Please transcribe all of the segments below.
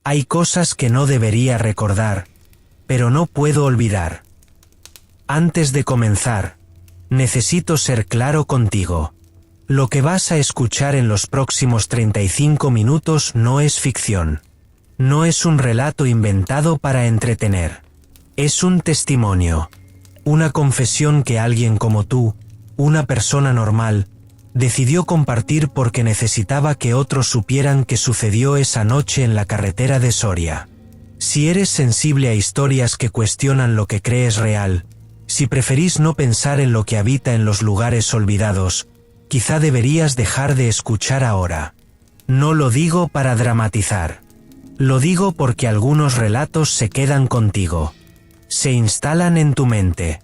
Hay cosas que no debería recordar, pero no puedo olvidar. Antes de comenzar, necesito ser claro contigo. Lo que vas a escuchar en los próximos 35 minutos no es ficción. No es un relato inventado para entretener. Es un testimonio. Una confesión que alguien como tú, una persona normal, decidió compartir porque necesitaba que otros supieran que sucedió esa noche en la carretera de Soria. Si eres sensible a historias que cuestionan lo que crees real, si preferís no pensar en lo que habita en los lugares olvidados, quizá deberías dejar de escuchar ahora. No lo digo para dramatizar. Lo digo porque algunos relatos se quedan contigo. Se instalan en tu mente.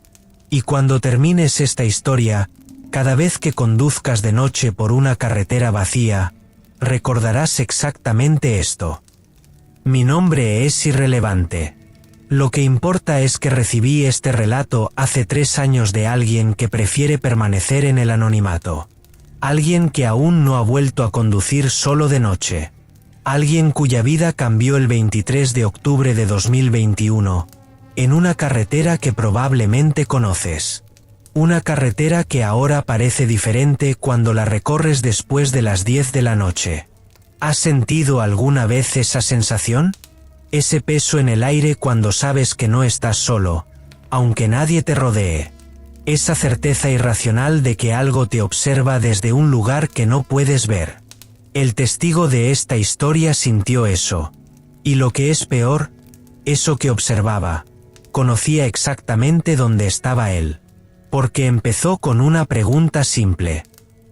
Y cuando termines esta historia, cada vez que conduzcas de noche por una carretera vacía, recordarás exactamente esto. Mi nombre es irrelevante. Lo que importa es que recibí este relato hace 3 años de alguien que prefiere permanecer en el anonimato. Alguien que aún no ha vuelto a conducir solo de noche. Alguien cuya vida cambió el 23 de octubre de 2021, en una carretera que probablemente conoces. Una carretera que ahora parece diferente cuando la recorres después de las 10 de la noche. ¿Has sentido alguna vez esa sensación? Ese peso en el aire cuando sabes que no estás solo, aunque nadie te rodee. Esa certeza irracional de que algo te observa desde un lugar que no puedes ver. El testigo de esta historia sintió eso. Y lo que es peor, eso que observaba, conocía exactamente dónde estaba él. Porque empezó con una pregunta simple.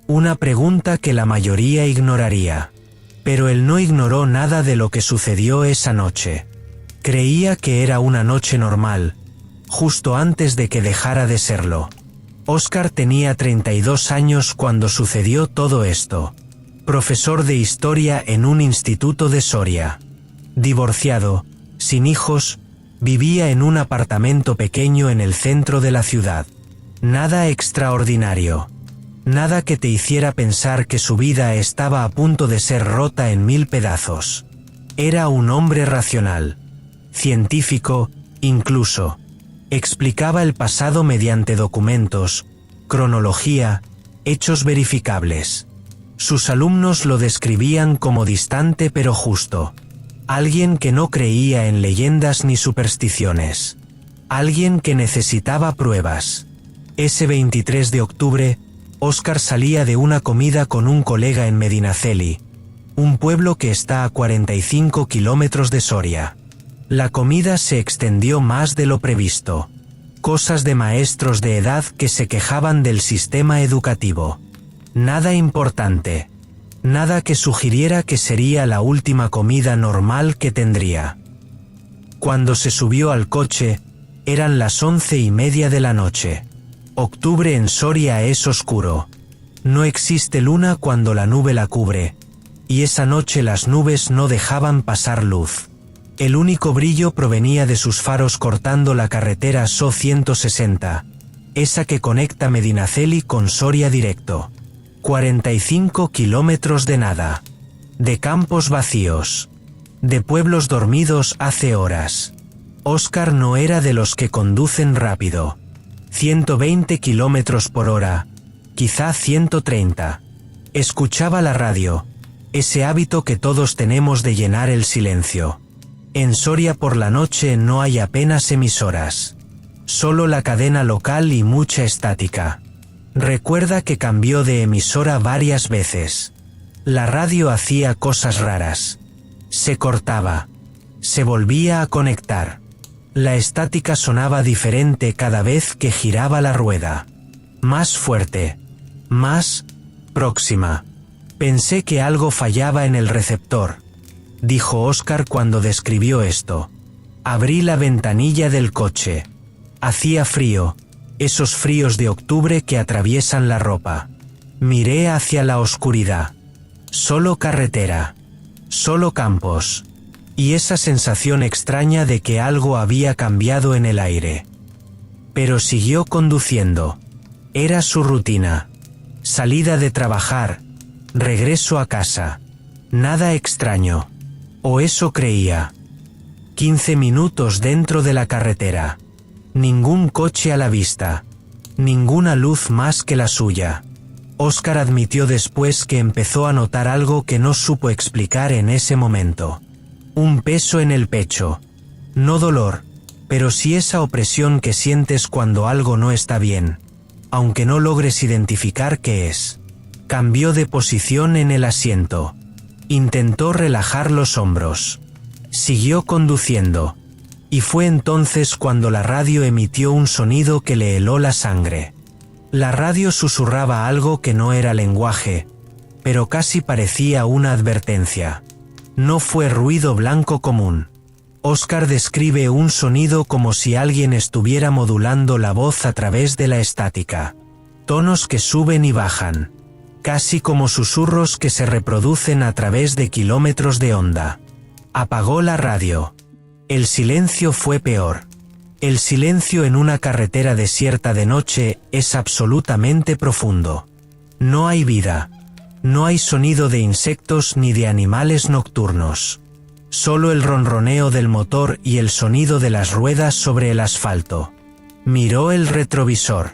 Una pregunta que la mayoría ignoraría. Pero él no ignoró nada de lo que sucedió esa noche. Creía que era una noche normal, justo antes de que dejara de serlo. Óscar tenía 32 años cuando sucedió todo esto. Profesor de historia en un instituto de Soria. Divorciado, sin hijos, vivía en un apartamento pequeño en el centro de la ciudad. Nada extraordinario. Nada que te hiciera pensar que su vida estaba a punto de ser rota en 1000 pedazos. Era un hombre racional. Científico, incluso. Explicaba el pasado mediante documentos, cronología, hechos verificables. Sus alumnos lo describían como distante pero justo. Alguien que no creía en leyendas ni supersticiones. Alguien que necesitaba pruebas. Ese 23 de octubre, Óscar salía de una comida con un colega en Medinaceli, un pueblo que está a 45 kilómetros de Soria. La comida se extendió más de lo previsto. Cosas de maestros de edad que se quejaban del sistema educativo. Nada importante. Nada que sugiriera que sería la última comida normal que tendría. Cuando se subió al coche, eran las 11:30 de la noche. Octubre en Soria es oscuro. No existe luna cuando la nube la cubre. Y esa noche las nubes no dejaban pasar luz. El único brillo provenía de sus faros cortando la carretera SO 160, esa que conecta Medinaceli con Soria directo. 45 kilómetros de nada. De campos vacíos. De pueblos dormidos hace horas. Óscar no era de los que conducen rápido. 120 kilómetros por hora, quizá 130. Escuchaba la radio, ese hábito que todos tenemos de llenar el silencio. En Soria por la noche no hay apenas emisoras. Solo la cadena local y mucha estática. Recuerda que cambió de emisora varias veces. La radio hacía cosas raras. Se cortaba. Se volvía a conectar. La estática sonaba diferente cada vez que giraba la rueda. Más fuerte. Más próxima. Pensé que algo fallaba en el receptor, dijo Óscar cuando describió esto. Abrí la ventanilla del coche. Hacía frío, esos fríos de octubre que atraviesan la ropa. Miré hacia la oscuridad. Solo carretera. Solo campos. Y esa sensación extraña de que algo había cambiado en el aire. Pero siguió conduciendo. Era su rutina. Salida de trabajar. Regreso a casa. Nada extraño. O eso creía. 15 minutos dentro de la carretera. Ningún coche a la vista. Ninguna luz más que la suya. Oscar admitió después que empezó a notar algo que no supo explicar en ese momento. Un peso en el pecho. No dolor, pero sí esa opresión que sientes cuando algo no está bien, aunque no logres identificar qué es. Cambió de posición en el asiento. Intentó relajar los hombros. Siguió conduciendo. Y fue entonces cuando la radio emitió un sonido que le heló la sangre. La radio susurraba algo que no era lenguaje, pero casi parecía una advertencia. No fue ruido blanco común. Oscar describe un sonido como si alguien estuviera modulando la voz a través de la estática. Tonos que suben y bajan. Casi como susurros que se reproducen a través de kilómetros de onda. Apagó la radio. El silencio fue peor. El silencio en una carretera desierta de noche es absolutamente profundo. No hay vida. No hay sonido de insectos ni de animales nocturnos. Solo el ronroneo del motor y el sonido de las ruedas sobre el asfalto. Miró el retrovisor.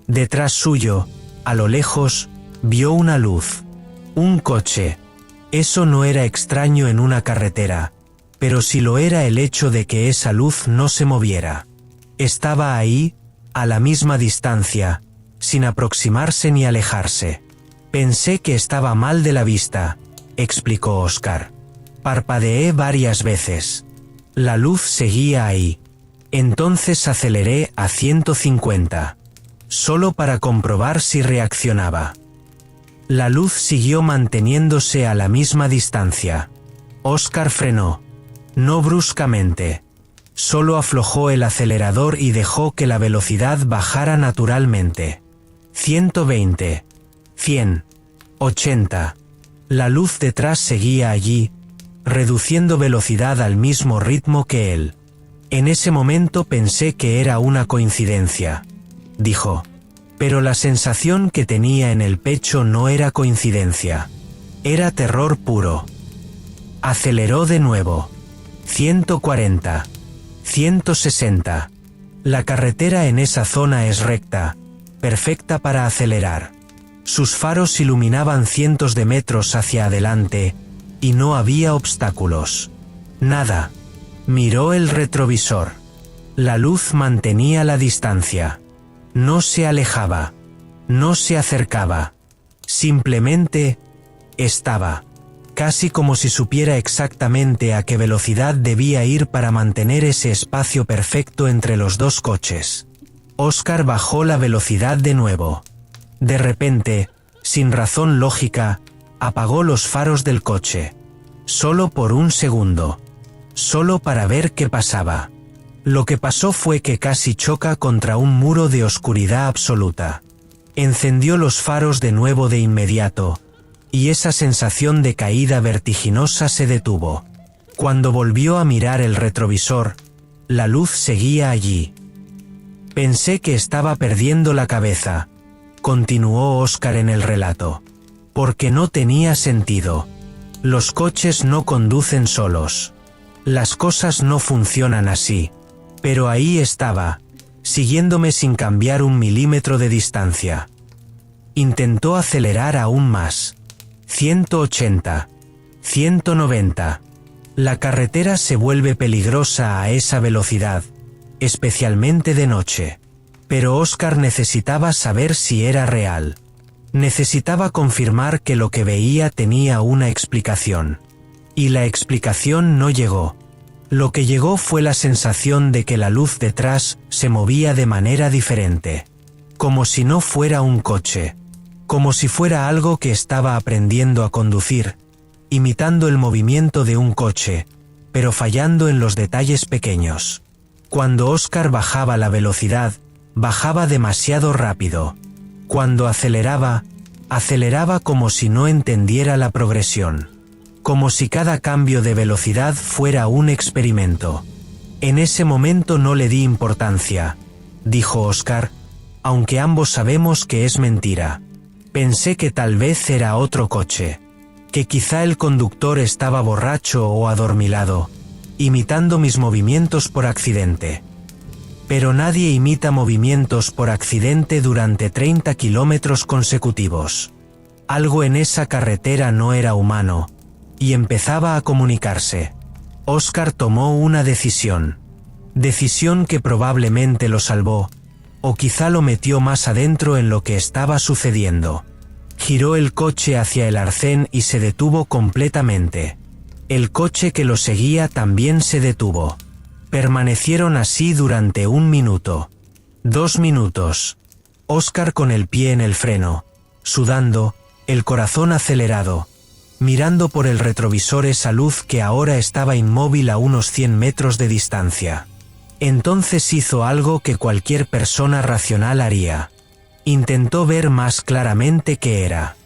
Detrás suyo, a lo lejos, vio una luz. Un coche. Eso no era extraño en una carretera, pero sí lo era el hecho de que esa luz no se moviera. Estaba ahí, a la misma distancia, sin aproximarse ni alejarse. Pensé que estaba mal de la vista, explicó Oscar. Parpadeé varias veces. La luz seguía ahí. Entonces aceleré a 150. Solo para comprobar si reaccionaba. La luz siguió manteniéndose a la misma distancia. Oscar frenó. No bruscamente. Solo aflojó el acelerador y dejó que la velocidad bajara naturalmente. 120. 100. 80. La luz detrás seguía allí, reduciendo velocidad al mismo ritmo que él. En ese momento pensé que era una coincidencia, dijo. Pero la sensación que tenía en el pecho no era coincidencia. Era terror puro. Aceleró de nuevo. 140. 160. La carretera en esa zona es recta, perfecta para acelerar. Sus faros iluminaban cientos de metros hacia adelante, y no había obstáculos. Nada. Miró el retrovisor. La luz mantenía la distancia. No se alejaba. No se acercaba. Simplemente estaba. Casi como si supiera exactamente a qué velocidad debía ir para mantener ese espacio perfecto entre los dos coches. Oscar bajó la velocidad de nuevo. De repente, sin razón lógica, apagó los faros del coche. Solo por un segundo. Solo para ver qué pasaba. Lo que pasó fue que casi choca contra un muro de oscuridad absoluta. Encendió los faros de nuevo de inmediato, y esa sensación de caída vertiginosa se detuvo. Cuando volvió a mirar el retrovisor, la luz seguía allí. Pensé que estaba perdiendo la cabeza, continuó Oscar en el relato. Porque no tenía sentido. Los coches no conducen solos. Las cosas no funcionan así. Pero ahí estaba, siguiéndome sin cambiar un milímetro de distancia. Intentó acelerar aún más. 180. 190. La carretera se vuelve peligrosa a esa velocidad, especialmente de noche. Pero Oscar necesitaba saber si era real. Necesitaba confirmar que lo que veía tenía una explicación. Y la explicación no llegó. Lo que llegó fue la sensación de que la luz detrás se movía de manera diferente. Como si no fuera un coche. Como si fuera algo que estaba aprendiendo a conducir, imitando el movimiento de un coche, pero fallando en los detalles pequeños. Cuando Oscar bajaba la velocidad, bajaba demasiado rápido. Cuando aceleraba, aceleraba como si no entendiera la progresión. Como si cada cambio de velocidad fuera un experimento. En ese momento no le di importancia, dijo Oscar, aunque ambos sabemos que es mentira. Pensé que tal vez era otro coche. que quizá el conductor estaba borracho o adormilado, imitando mis movimientos por accidente. Pero nadie imita movimientos por accidente durante 30 kilómetros consecutivos. Algo en esa carretera no era humano, y empezaba a comunicarse. Oscar tomó una decisión. Decisión que probablemente lo salvó, o quizá lo metió más adentro en lo que estaba sucediendo. Giró el coche hacia el arcén y se detuvo completamente. El coche que lo seguía también se detuvo. Permanecieron así durante 1 minuto. 2 minutos. Oscar con el pie en el freno, sudando, el corazón acelerado, mirando por el retrovisor esa luz que ahora estaba inmóvil a unos 100 metros de distancia. Entonces hizo algo que cualquier persona racional haría. Intentó ver más claramente qué era.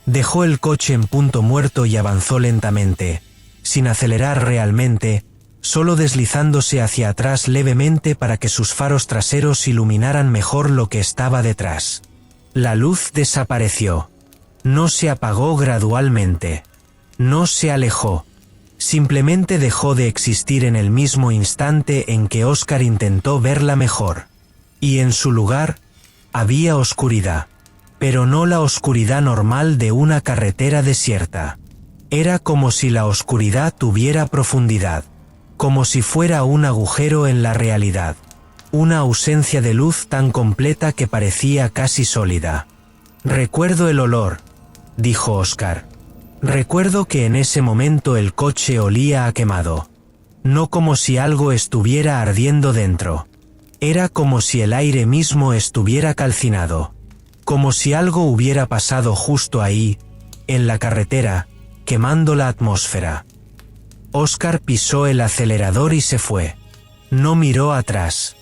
Dejó el coche en punto muerto y avanzó lentamente, sin acelerar realmente, solo deslizándose hacia atrás levemente para que sus faros traseros iluminaran mejor lo que estaba detrás. La luz desapareció. No se apagó gradualmente. No se alejó. Simplemente dejó de existir en el mismo instante en que Oscar intentó verla mejor. Y en su lugar, había oscuridad. Pero no la oscuridad normal de una carretera desierta. Era como si la oscuridad tuviera profundidad. Como si fuera un agujero en la realidad. Una ausencia de luz tan completa que parecía casi sólida. «Recuerdo el olor», dijo Oscar. «Recuerdo que en ese momento el coche olía a quemado. No como si algo estuviera ardiendo dentro. Era como si el aire mismo estuviera calcinado. Como si algo hubiera pasado justo ahí, en la carretera, quemando la atmósfera». Oscar pisó el acelerador y se fue. No miró atrás.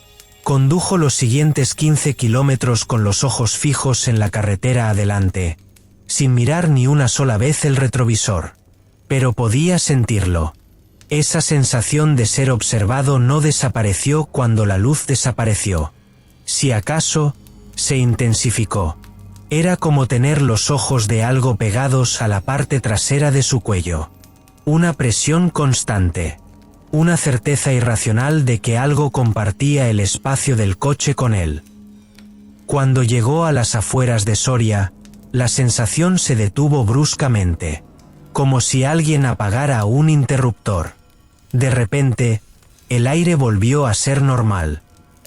Condujo los siguientes 15 kilómetros con los ojos fijos en la carretera adelante, sin mirar ni una sola vez el retrovisor. Pero podía sentirlo. Esa sensación de ser observado no desapareció cuando la luz desapareció. Si acaso, se intensificó. Era como tener los ojos de algo pegados a la parte trasera de su cuello. Una presión constante. Una certeza irracional de que algo compartía el espacio del coche con él. Cuando llegó a las afueras de Soria, la sensación se detuvo bruscamente, como si alguien apagara un interruptor. De repente, el aire volvió a ser normal.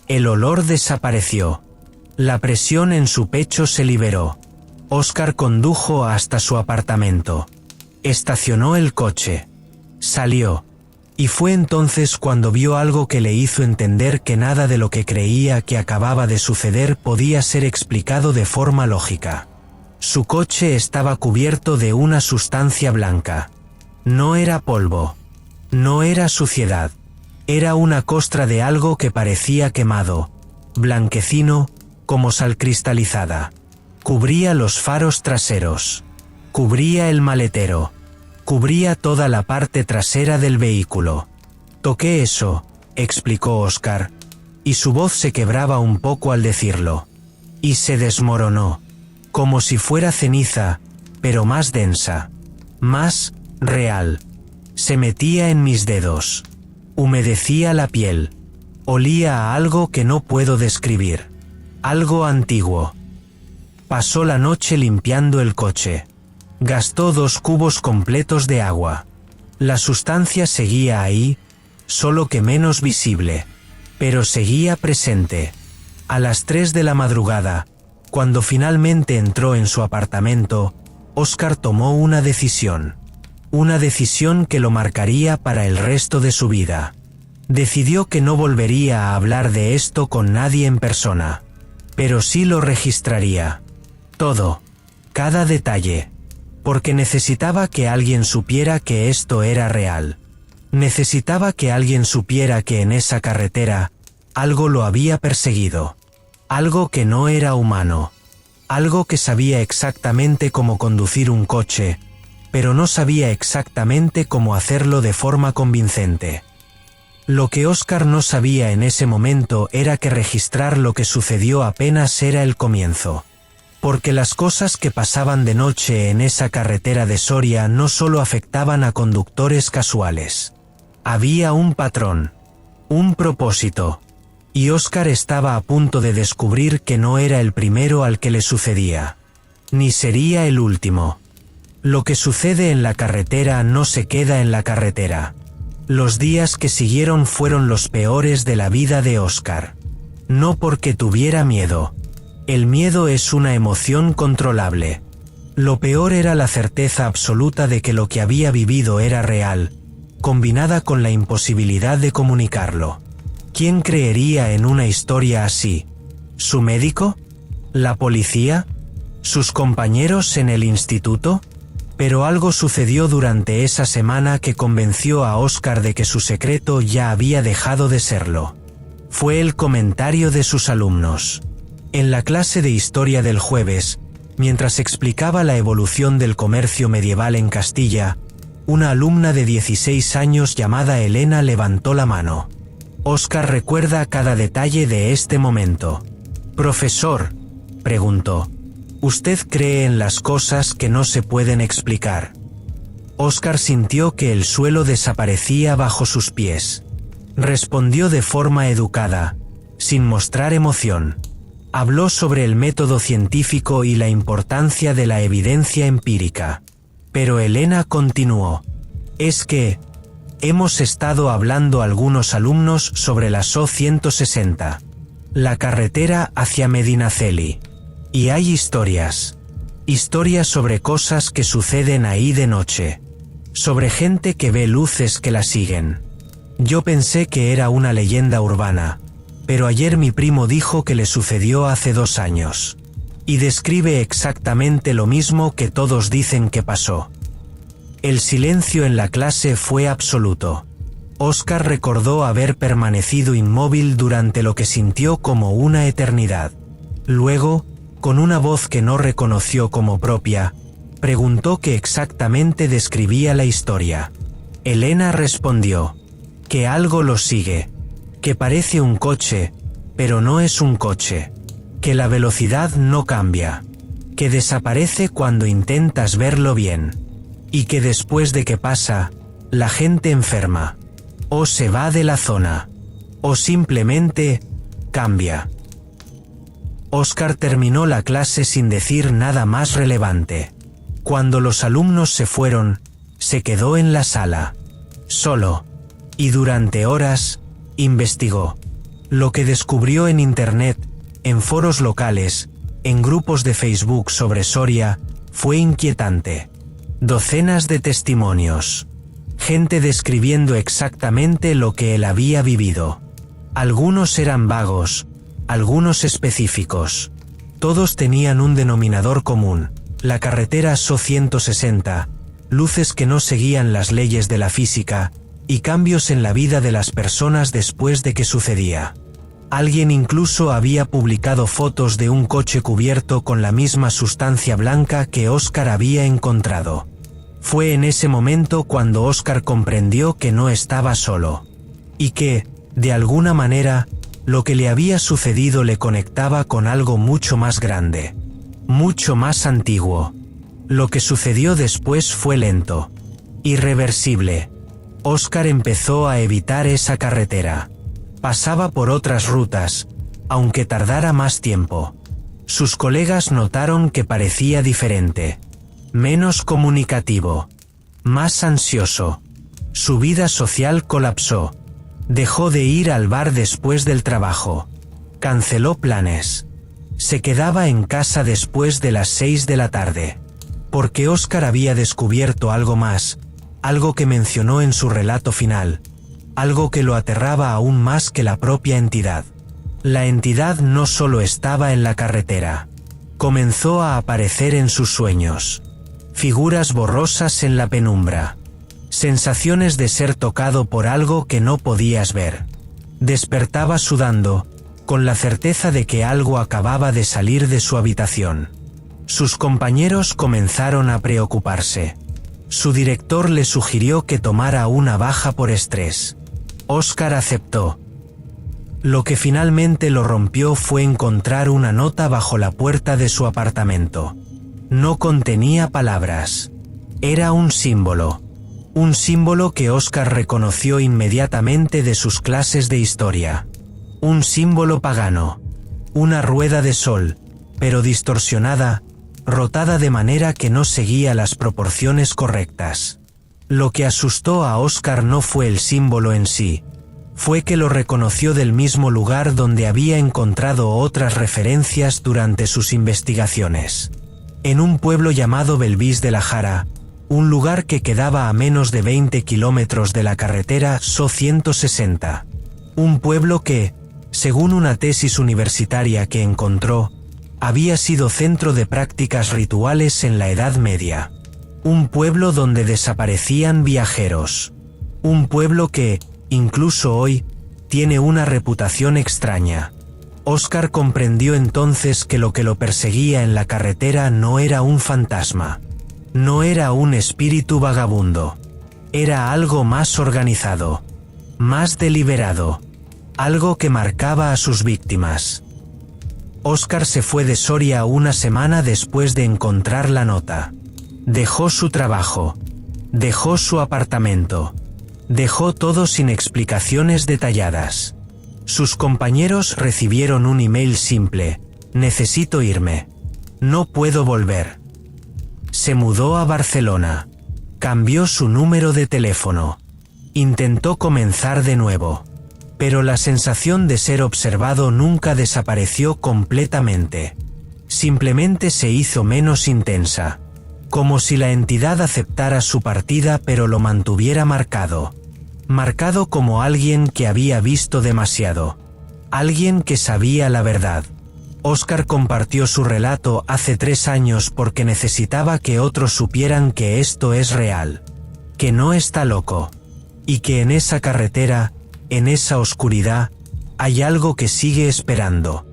El olor desapareció. La presión en su pecho se liberó. Oscar condujo hasta su apartamento. Estacionó el coche. Salió. Y fue entonces cuando vio algo que le hizo entender que nada de lo que creía que acababa de suceder podía ser explicado de forma lógica. Su coche estaba cubierto de una sustancia blanca. No era polvo. No era suciedad. Era una costra de algo que parecía quemado, blanquecino, como sal cristalizada. Cubría los faros traseros. Cubría el maletero. Cubría toda la parte trasera del vehículo. «Toqué eso», explicó Oscar, y su voz se quebraba un poco al decirlo. Y se desmoronó. Como si fuera ceniza, pero más densa. Más real. Se metía en mis dedos. Humedecía la piel. Olía a algo que no puedo describir. Algo antiguo. Pasó la noche limpiando el coche. Gastó 2 cubos completos de agua. La sustancia seguía ahí, solo que menos visible. Pero seguía presente. A las 3 de la madrugada, cuando finalmente entró en su apartamento, Oscar tomó una decisión. Una decisión que lo marcaría para el resto de su vida. Decidió que no volvería a hablar de esto con nadie en persona. Pero sí lo registraría. Todo. Cada detalle. Porque necesitaba que alguien supiera que esto era real. Necesitaba que alguien supiera que en esa carretera, algo lo había perseguido. Algo que no era humano. Algo que sabía exactamente cómo conducir un coche, pero no sabía exactamente cómo hacerlo de forma convincente. Lo que Oscar no sabía en ese momento era que registrar lo que sucedió apenas era el comienzo. Porque las cosas que pasaban de noche en esa carretera de Soria no solo afectaban a conductores casuales. Había un patrón, un propósito, y Óscar estaba a punto de descubrir que no era el primero al que le sucedía, ni sería el último. Lo que sucede en la carretera no se queda en la carretera. Los días que siguieron fueron los peores de la vida de Óscar. No porque tuviera miedo. El miedo es una emoción controlable. Lo peor era la certeza absoluta de que lo que había vivido era real, combinada con la imposibilidad de comunicarlo. ¿Quién creería en una historia así? ¿Su médico? ¿La policía? ¿Sus compañeros en el instituto? Pero algo sucedió durante esa semana que convenció a Óscar de que su secreto ya había dejado de serlo. Fue el comentario de sus alumnos. En la clase de historia del jueves, mientras explicaba la evolución del comercio medieval en Castilla, una alumna de 16 años llamada Elena levantó la mano. Óscar recuerda cada detalle de este momento. «Profesor», preguntó, «¿usted cree en las cosas que no se pueden explicar?» Óscar sintió que el suelo desaparecía bajo sus pies. Respondió de forma educada, sin mostrar emoción. Habló sobre el método científico y la importancia de la evidencia empírica. Pero Elena continuó. «Es que hemos estado hablando algunos alumnos sobre la SO 160, la carretera hacia Medinaceli. Y hay historias sobre cosas que suceden ahí de noche, sobre gente que ve luces que la siguen. Yo pensé que era una leyenda urbana, pero ayer mi primo dijo que le sucedió hace 2 años. Y describe exactamente lo mismo que todos dicen que pasó». El silencio en la clase fue absoluto. Óscar recordó haber permanecido inmóvil durante lo que sintió como una eternidad. Luego, con una voz que no reconoció como propia, preguntó qué exactamente describía la historia. Elena respondió, que algo lo sigue, que parece un coche, pero no es un coche, que la velocidad no cambia, que desaparece cuando intentas verlo bien, y que después de que pasa, la gente enferma, o se va de la zona, o simplemente cambia. Óscar terminó la clase sin decir nada más relevante. Cuando los alumnos se fueron, se quedó en la sala, solo, y durante horas, investigó. Lo que descubrió en internet, en foros locales, en grupos de Facebook sobre Soria, fue inquietante. Docenas de testimonios. Gente describiendo exactamente lo que él había vivido. Algunos eran vagos, algunos específicos. Todos tenían un denominador común, la carretera SO 160, luces que no seguían las leyes de la física, y cambios en la vida de las personas después de que sucedía. Alguien incluso había publicado fotos de un coche cubierto con la misma sustancia blanca que Óscar había encontrado. Fue en ese momento cuando Óscar comprendió que no estaba solo. Y que, de alguna manera, lo que le había sucedido le conectaba con algo mucho más grande. Mucho más antiguo. Lo que sucedió después fue lento. Irreversible. Óscar empezó a evitar esa carretera. Pasaba por otras rutas, aunque tardara más tiempo. Sus colegas notaron que parecía diferente. Menos comunicativo. Más ansioso. Su vida social colapsó. Dejó de ir al bar después del trabajo. Canceló planes. Se quedaba en casa después de las 6 de la tarde. Porque Óscar había descubierto algo más, algo que mencionó en su relato final, algo que lo aterraba aún más que la propia entidad. La entidad no solo estaba en la carretera. Comenzó a aparecer en sus sueños. Figuras borrosas en la penumbra. Sensaciones de ser tocado por algo que no podías ver. Despertaba sudando, con la certeza de que algo acababa de salir de su habitación. Sus compañeros comenzaron a preocuparse. Su director le sugirió que tomara una baja por estrés. Óscar aceptó. Lo que finalmente lo rompió fue encontrar una nota bajo la puerta de su apartamento. No contenía palabras. Era un símbolo. Un símbolo que Oscar reconoció inmediatamente de sus clases de historia. Un símbolo pagano. Una rueda de sol, pero distorsionada, rotada de manera que no seguía las proporciones correctas. Lo que asustó a Oscar no fue el símbolo en sí, fue que lo reconoció del mismo lugar donde había encontrado otras referencias durante sus investigaciones. En un pueblo llamado Belvis de la Jara, un lugar que quedaba a menos de 20 kilómetros de la carretera So-160. Un pueblo que, según una tesis universitaria que encontró, había sido centro de prácticas rituales en la Edad Media. Un pueblo donde desaparecían viajeros. Un pueblo que, incluso hoy, tiene una reputación extraña. Oscar comprendió entonces que lo perseguía en la carretera no era un fantasma. No era un espíritu vagabundo. Era algo más organizado. Más deliberado. Algo que marcaba a sus víctimas. Oscar se fue de Soria una semana después de encontrar la nota. Dejó su trabajo. Dejó su apartamento. Dejó todo sin explicaciones detalladas. Sus compañeros recibieron un email simple: necesito irme. No puedo volver. Se mudó a Barcelona. Cambió su número de teléfono. Intentó comenzar de nuevo. Pero la sensación de ser observado nunca desapareció completamente. Simplemente se hizo menos intensa. Como si la entidad aceptara su partida pero lo mantuviera marcado. Marcado como alguien que había visto demasiado. Alguien que sabía la verdad. Oscar compartió su relato hace 3 años porque necesitaba que otros supieran que esto es real. Que no está loco. Y que en esa carretera, en esa oscuridad, hay algo que sigue esperando.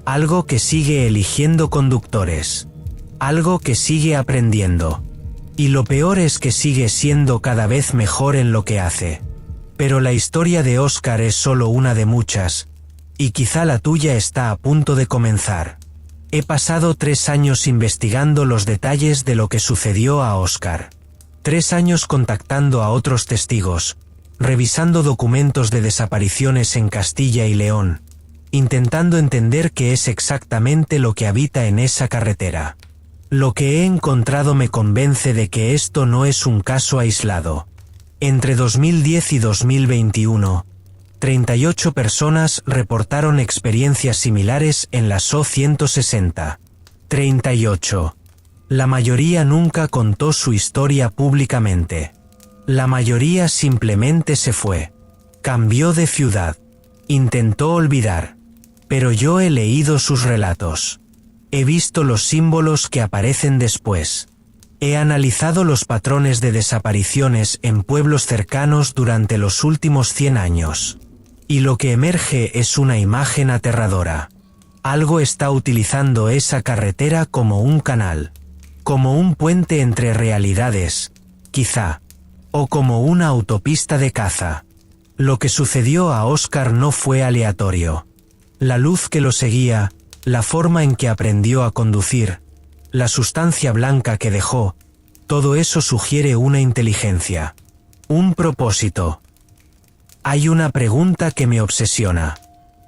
Algo que sigue eligiendo conductores. Algo que sigue aprendiendo. Y lo peor es que sigue siendo cada vez mejor en lo que hace. Pero la historia de Oscar es solo una de muchas. Y quizá la tuya está a punto de comenzar. He pasado 3 años investigando los detalles de lo que sucedió a Oscar. 3 años contactando a otros testigos, revisando documentos de desapariciones en Castilla y León, intentando entender qué es exactamente lo que habita en esa carretera. Lo que he encontrado me convence de que esto no es un caso aislado. Entre 2010 y 2021, 38 personas reportaron experiencias similares en la So-160. 38. La mayoría nunca contó su historia públicamente. La mayoría simplemente se fue. Cambió de ciudad. Intentó olvidar. Pero yo he leído sus relatos. He visto los símbolos que aparecen después. He analizado los patrones de desapariciones en pueblos cercanos durante los últimos 100 años. Y lo que emerge es una imagen aterradora. Algo está utilizando esa carretera como un canal. Como un puente entre realidades, quizá. O como una autopista de caza. Lo que sucedió a Oscar no fue aleatorio. La luz que lo seguía, la forma en que aprendió a conducir, la sustancia blanca que dejó, todo eso sugiere una inteligencia. Un propósito. Hay una pregunta que me obsesiona.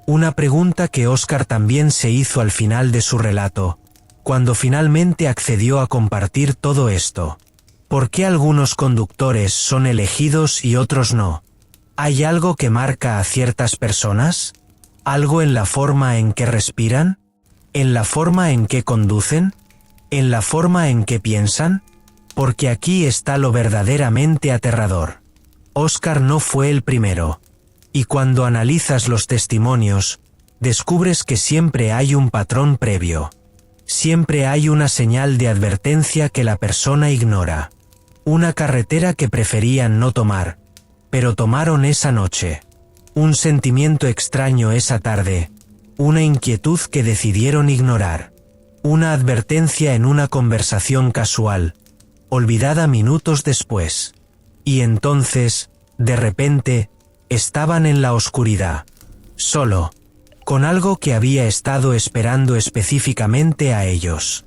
Una pregunta que Oscar también se hizo al final de su relato, cuando finalmente accedió a compartir todo esto. ¿Por qué algunos conductores son elegidos y otros no? ¿Hay algo que marca a ciertas personas? ¿Algo en la forma en que respiran? ¿En la forma en que conducen? ¿En la forma en que piensan? Porque aquí está lo verdaderamente aterrador. Oscar no fue el primero. Y cuando analizas los testimonios, descubres que siempre hay un patrón previo. Siempre hay una señal de advertencia que la persona ignora. Una carretera que preferían no tomar, pero tomaron esa noche. Un sentimiento extraño esa tarde. Una inquietud que decidieron ignorar. Una advertencia en una conversación casual, olvidada minutos después. Y entonces, de repente, estaban en la oscuridad. Solo, con algo que había estado esperando específicamente a ellos.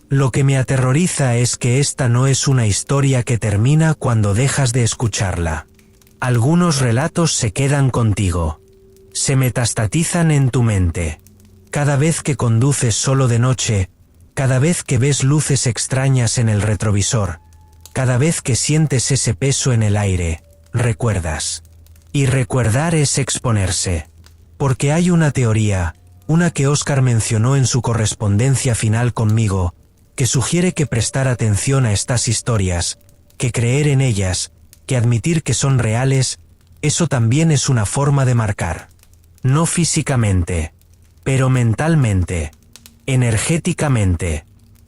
Lo que me aterroriza es que esta no es una historia que termina cuando dejas de escucharla. Algunos relatos se quedan contigo. Se metastatizan en tu mente. Cada vez que conduces solo de noche, cada vez que ves luces extrañas en el retrovisor, cada vez que sientes ese peso en el aire, recuerdas. Y recuerdar es exponerse. Porque hay una teoría, una que Oscar mencionó en su correspondencia final conmigo, que sugiere que prestar atención a estas historias, que creer en ellas, que admitir que son reales, eso también es una forma de marcar. No físicamente, pero mentalmente, energéticamente,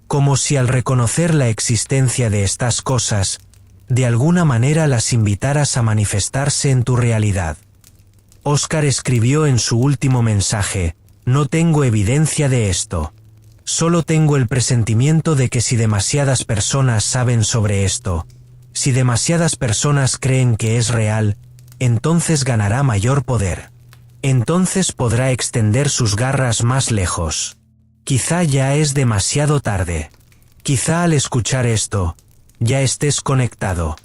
como si al reconocer la existencia de estas cosas, de alguna manera las invitaras a manifestarse en tu realidad. Oscar escribió en su último mensaje: no tengo evidencia de esto. Solo tengo el presentimiento de que si demasiadas personas saben sobre esto, si demasiadas personas creen que es real, entonces ganará mayor poder. Entonces podrá extender sus garras más lejos. Quizá ya es demasiado tarde. Quizá al escuchar esto, ya estés conectado.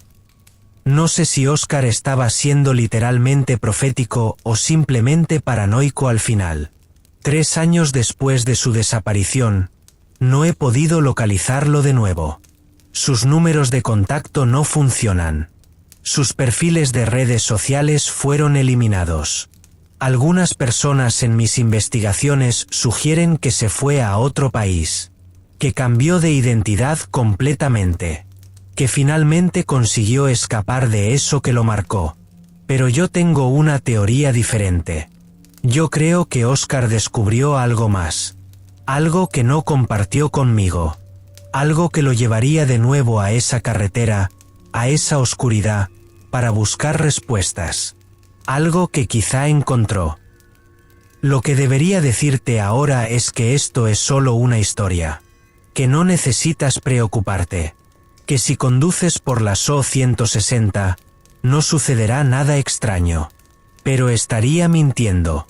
No sé si Oscar estaba siendo literalmente profético o simplemente paranoico al final. 3 años después de su desaparición, no he podido localizarlo de nuevo. Sus números de contacto no funcionan. Sus perfiles de redes sociales fueron eliminados. Algunas personas en mis investigaciones sugieren que se fue a otro país, que cambió de identidad completamente, que finalmente consiguió escapar de eso que lo marcó. Pero yo tengo una teoría diferente. Yo creo que Oscar descubrió algo más. Algo que no compartió conmigo. Algo que lo llevaría de nuevo a esa carretera, a esa oscuridad, para buscar respuestas. Algo que quizá encontró. Lo que debería decirte ahora es que esto es solo una historia. Que no necesitas preocuparte. Que si conduces por la SO 160, no sucederá nada extraño. Pero estaría mintiendo.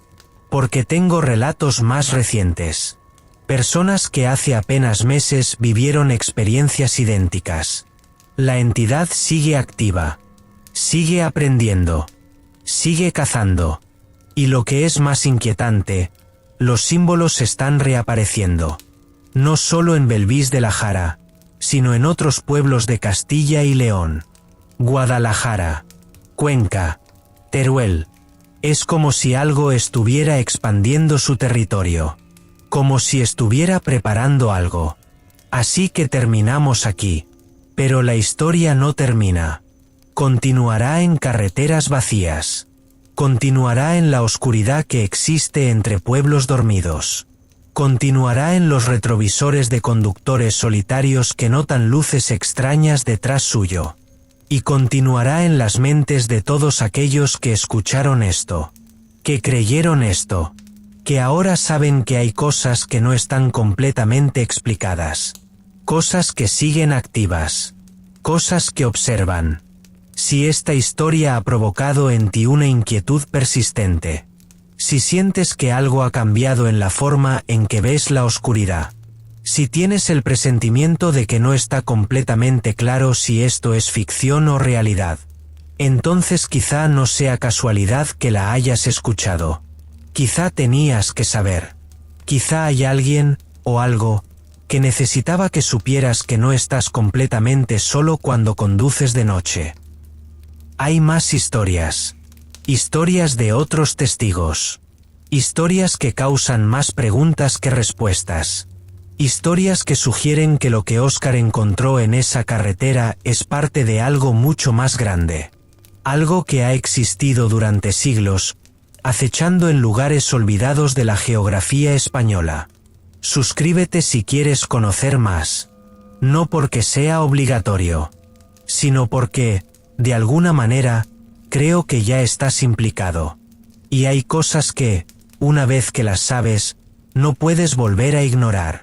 Porque tengo relatos más recientes. Personas que hace apenas meses vivieron experiencias idénticas. La entidad sigue activa. Sigue aprendiendo. Sigue cazando. Y lo que es más inquietante, los símbolos están reapareciendo. No solo en Belvís de la Jara, sino en otros pueblos de Castilla y León. Guadalajara. Cuenca. Teruel. Es como si algo estuviera expandiendo su territorio. Como si estuviera preparando algo. Así que terminamos aquí. Pero la historia no termina. Continuará en carreteras vacías. Continuará en la oscuridad que existe entre pueblos dormidos. Continuará en los retrovisores de conductores solitarios que notan luces extrañas detrás suyo. Y continuará en las mentes de todos aquellos que escucharon esto, que creyeron esto, que ahora saben que hay cosas que no están completamente explicadas, cosas que siguen activas, cosas que observan. Si esta historia ha provocado en ti una inquietud persistente, si sientes que algo ha cambiado en la forma en que ves la oscuridad, si tienes el presentimiento de que no está completamente claro si esto es ficción o realidad, entonces quizá no sea casualidad que la hayas escuchado. Quizá tenías que saber. Quizá hay alguien, o algo, que necesitaba que supieras que no estás completamente solo cuando conduces de noche. Hay más historias. Historias de otros testigos. Historias que causan más preguntas que respuestas. Historias que sugieren que lo que Oscar encontró en esa carretera es parte de algo mucho más grande. Algo que ha existido durante siglos, acechando en lugares olvidados de la geografía española. Suscríbete si quieres conocer más. No porque sea obligatorio, sino porque, de alguna manera, creo que ya estás implicado. Y hay cosas que, una vez que las sabes, no puedes volver a ignorar.